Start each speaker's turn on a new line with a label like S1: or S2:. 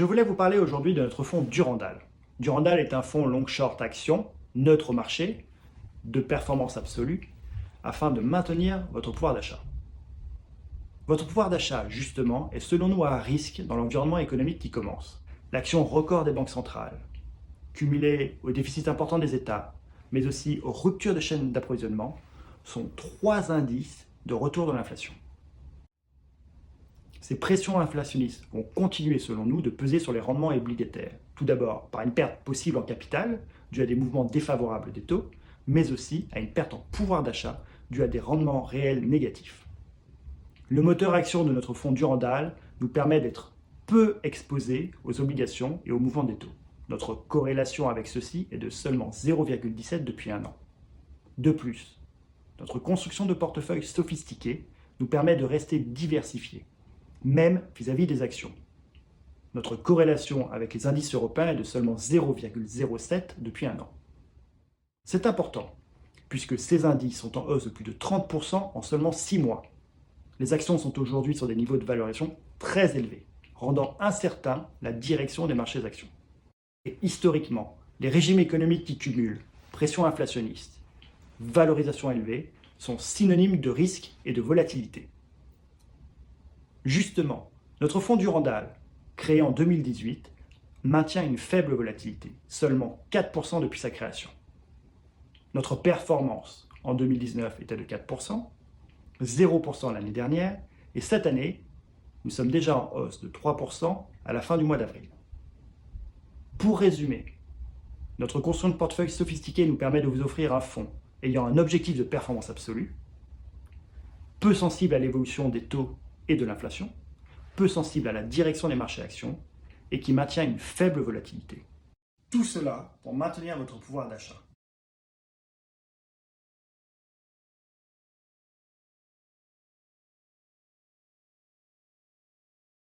S1: Je voulais vous parler aujourd'hui de notre fonds Durandal. Durandal est un fonds long-short action, neutre au marché, de performance absolue, afin de maintenir votre pouvoir d'achat. Votre pouvoir d'achat, justement, est selon nous à risque dans l'environnement économique qui commence. L'action record des banques centrales, cumulée au déficit important des États, mais aussi aux ruptures de chaînes d'approvisionnement, sont trois indices de retour de l'inflation. Ces pressions inflationnistes vont continuer, selon nous, de peser sur les rendements obligataires. Tout d'abord, par une perte possible en capital, due à des mouvements défavorables des taux, mais aussi à une perte en pouvoir d'achat, due à des rendements réels négatifs. Le moteur action de notre fonds Durandal nous permet d'être peu exposés aux obligations et aux mouvements des taux. Notre corrélation avec ceux-ci est de seulement 0,17 depuis un an. De plus, notre construction de portefeuille sophistiqué nous permet de rester diversifiés, même vis-à-vis des actions. Notre corrélation avec les indices européens est de seulement 0,07 depuis un an. C'est important, puisque ces indices sont en hausse de plus de 30% en seulement 6 mois. Les actions sont aujourd'hui sur des niveaux de valorisation très élevés, rendant incertain la direction des marchés actions. Et historiquement, les régimes économiques qui cumulent pression inflationniste, valorisation élevée, sont synonymes de risque et de volatilité. Justement, notre fonds Durandal, créé en 2018, maintient une faible volatilité, seulement 4% depuis sa création. Notre performance en 2019 était de 4%, 0% l'année dernière, et cette année, nous sommes déjà en hausse de 3% à la fin du mois d'avril. Pour résumer, notre construction de portefeuille sophistiqué nous permet de vous offrir un fonds ayant un objectif de performance absolue, peu sensible à l'évolution des taux et de l'inflation, peu sensible à la direction des marchés actions et qui maintient une faible volatilité. Tout cela pour maintenir votre pouvoir d'achat.